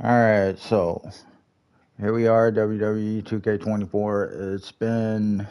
Alright, so here we are, WWE 2K24. It's been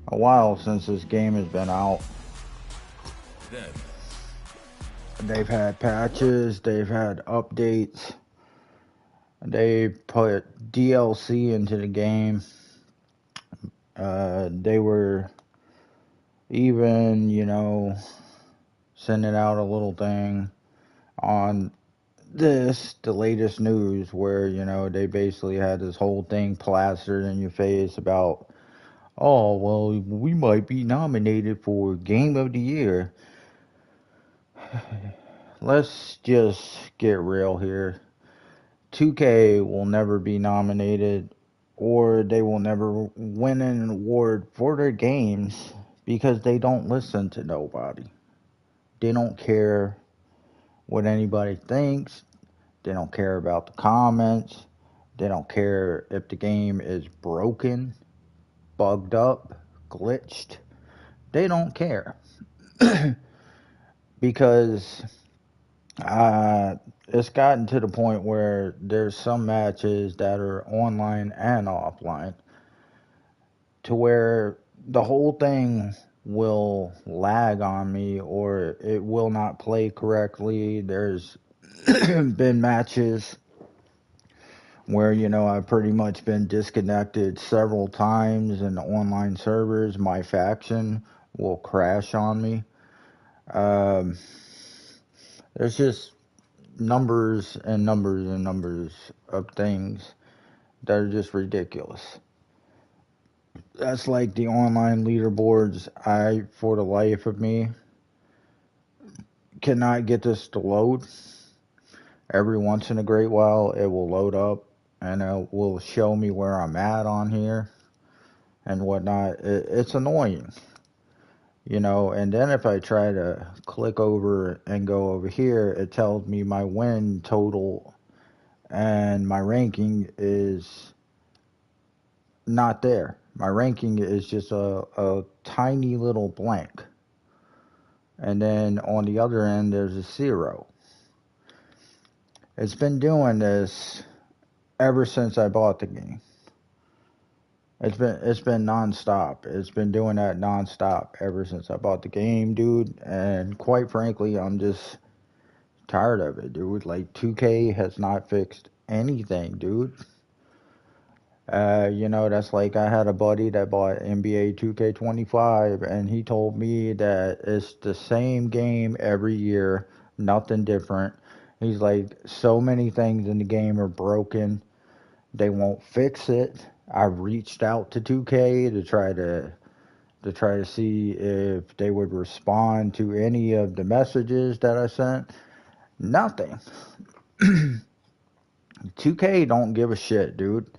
a while since this game has been out. They've had patches, they've had updates, they put DLC into the game. They were even, sending out a little thing on the latest news where, they basically had this whole thing plastered in your face about, oh, well, we might be nominated for Game of the Year. Let's just get real here. 2K will never be nominated, or they will never win an award for their games because they don't listen to nobody. They don't care what anybody thinks. They don't care about the comments. They don't care if the game is broken, bugged up, glitched. They don't care. Because it's gotten to the point where there's some matches that are online and offline to where the whole thing will lag on me or it will not play correctly. There's been matches where, I've pretty much been disconnected several times in the online servers. My faction will crash on me. Um, there's just numbers and numbers and numbers of things that are just ridiculous. That's like the online leaderboards. For the life of me, cannot get this to load. Every once in a great while, it will load up and it will show me where I'm at on here and whatnot. It's annoying, and then if I try to click over and go over here, it tells me my win total and my ranking is not there. My ranking is just a tiny little blank. And then on the other end, there's a 0. It's been doing this ever since I bought the game. It's been nonstop. It's been doing that nonstop ever since I bought the game, dude. And quite frankly, I'm just tired of it, dude. Like 2K has not fixed anything, dude. That's like I had a buddy that bought NBA 2K25, and he told me that it's the same game every year, nothing different. He's like, so many things in the game are broken. They won't fix it. I've reached out to 2K to try to see if they would respond to any of the messages that I sent. Nothing. 2K don't give a shit, dude.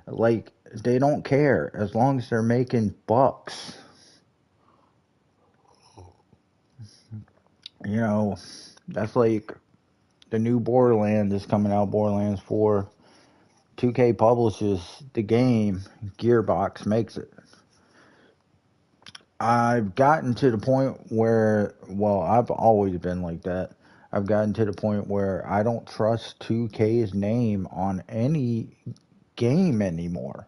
Like, they don't care as long as they're making bucks. You know, that's like the new Borderlands is coming out, Borderlands 4. 2K publishes the game, Gearbox makes it. I've gotten to the point where, well, I've always been like that. I've gotten to the point where I don't trust 2K's name on any game anymore.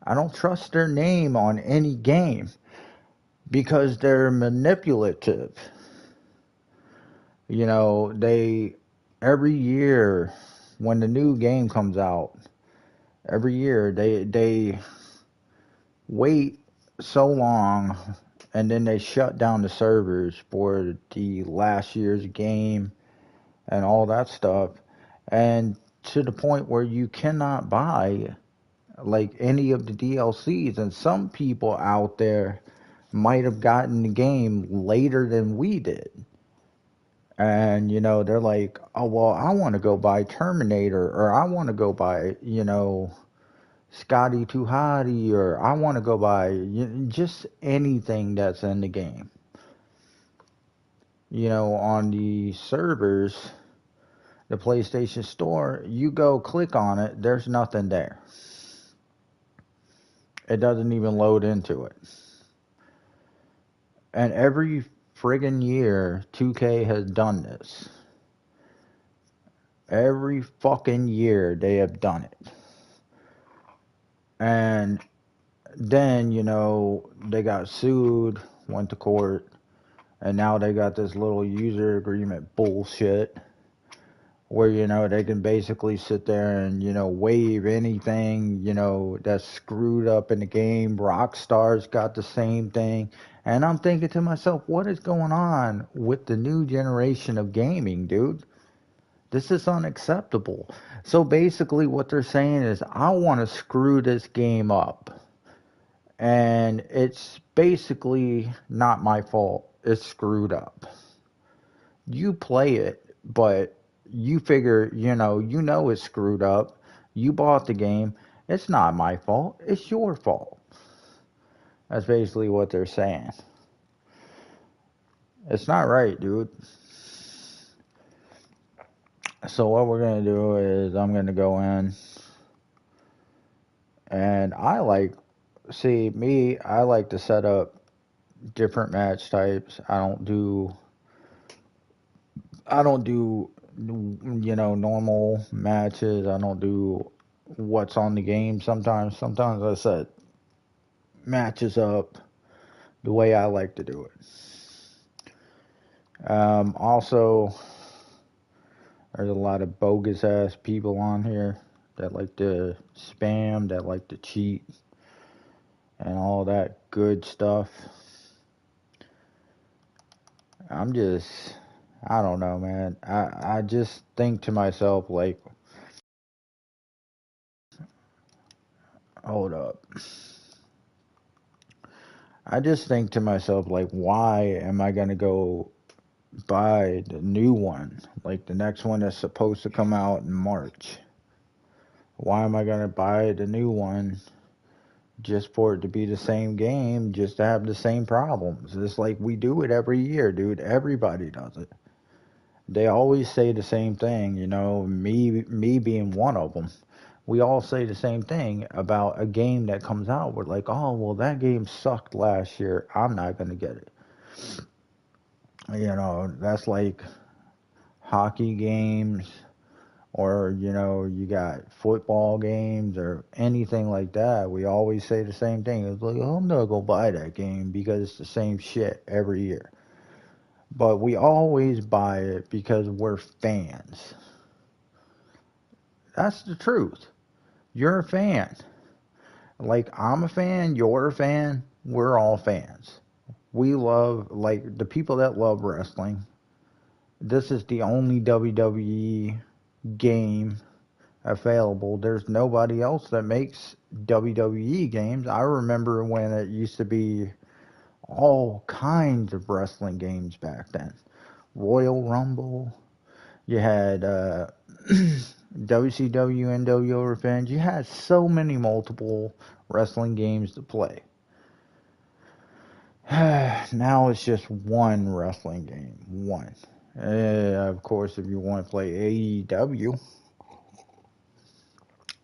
I don't trust their name on any game because they're manipulative. They every year when the new game comes out, every year they wait so long and then they shut down the servers for the last year's game and all that stuff, and to the point where you cannot buy like any of the DLCs, and some people out there might have gotten the game later than we did. And they're like, oh well, I want to go buy Terminator, or I want to go buy Scotty Too Hottie, or I want to go buy just anything that's in the game. On the servers, the PlayStation Store, you go click on it, there's nothing there. It doesn't even load into it. And every friggin' year, 2K has done this. Every fucking year they have done it. And then, they got sued, went to court, and now they got this little user agreement bullshit where, they can basically sit there and, waive anything, that's screwed up in the game. Rockstar's got the same thing. And I'm thinking to myself, what is going on with the new generation of gaming, dude? This is unacceptable. So basically what they're saying is, I want to screw this game up. And it's basically not my fault. It's screwed up. You play it, but you figure, it's screwed up. You bought the game. It's not my fault. It's your fault. That's basically what they're saying. It's not right, dude. So what we're going to do is I'm going to go in and I like to set up different match types. I don't do normal matches. I don't do what's on the game sometimes. Sometimes I set matches up the way I like to do it. Also, there's a lot of bogus ass people on here that like to spam, that like to cheat, and all that good stuff. I don't know, man. I just think to myself, like, hold up. I just think to myself, like, why am I going to go buy the new one? Like, the next one that's supposed to come out in March. Why am I going to buy the new one just for it to be the same game, just to have the same problems? It's like we do it every year, dude. Everybody does it. They always say the same thing, me being one of them. We all say the same thing about a game that comes out. We're like, oh, well, that game sucked last year. I'm not going to get it. That's like hockey games, or, you got football games or anything like that. We always say the same thing. It's like, oh, I'm not going to buy that game because it's the same shit every year. But we always buy it because we're fans. That's the truth. You're a fan. Like, I'm a fan, you're a fan, we're all fans. We love, like, the people that love wrestling. This is the only WWE game available. There's nobody else that makes WWE games. I remember when it used to be all kinds of wrestling games back then. Royal Rumble. You had WCW, NWO Revenge. You had so many multiple wrestling games to play. Now it's just one wrestling game. One. Of course, if you want to play AEW,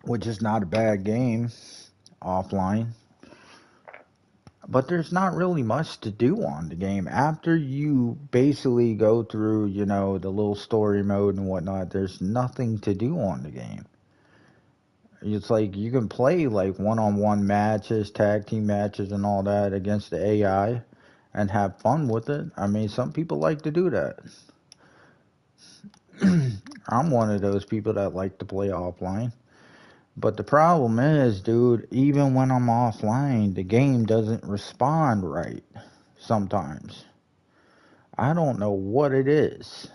which is not a bad game, offline. But there's not really much to do on the game. After you basically go through, the little story mode and whatnot, there's nothing to do on the game. It's like you can play like one-on-one matches, tag team matches and all that against the AI and have fun with it. I mean, some people like to do that. I'm one of those people that like to play offline. But the problem is, dude, even when I'm offline, the game doesn't respond right sometimes. I don't know what it is.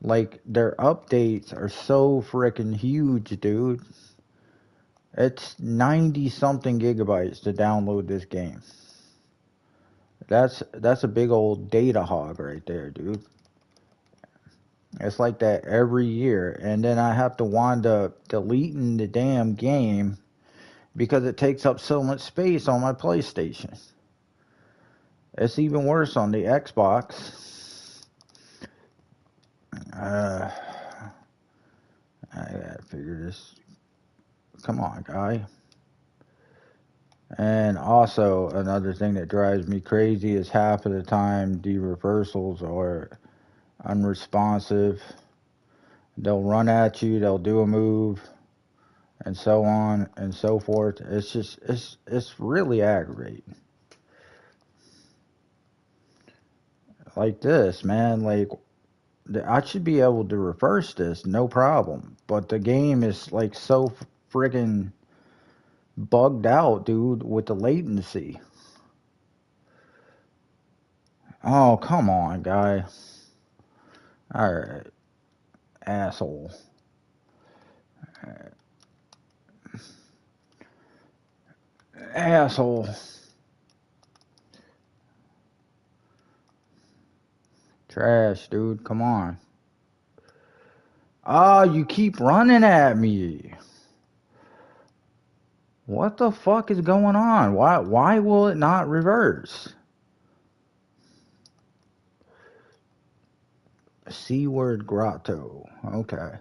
Like, their updates are so freaking huge, dude. It's 90 something gigabytes to download this game. That's a big old data hog right there, dude. It's like that every year. And then I have to wind up deleting the damn game because it takes up so much space on my PlayStation. It's even worse on the Xbox. I gotta figure this. Come on, guy. And also, another thing that drives me crazy is half of the time the reversals are unresponsive. They'll run at you, they'll do a move, and so on and so forth. It's just, it's really aggravating. Like this, man, like, I should be able to reverse this, no problem. But the game is like so friggin' bugged out, dude, with the latency. Oh, come on, guy. Alright, asshole. Asshole. Trash, dude, come on. Oh, you keep running at me. What the fuck is going on? Why will it not reverse? C word grotto. Okay.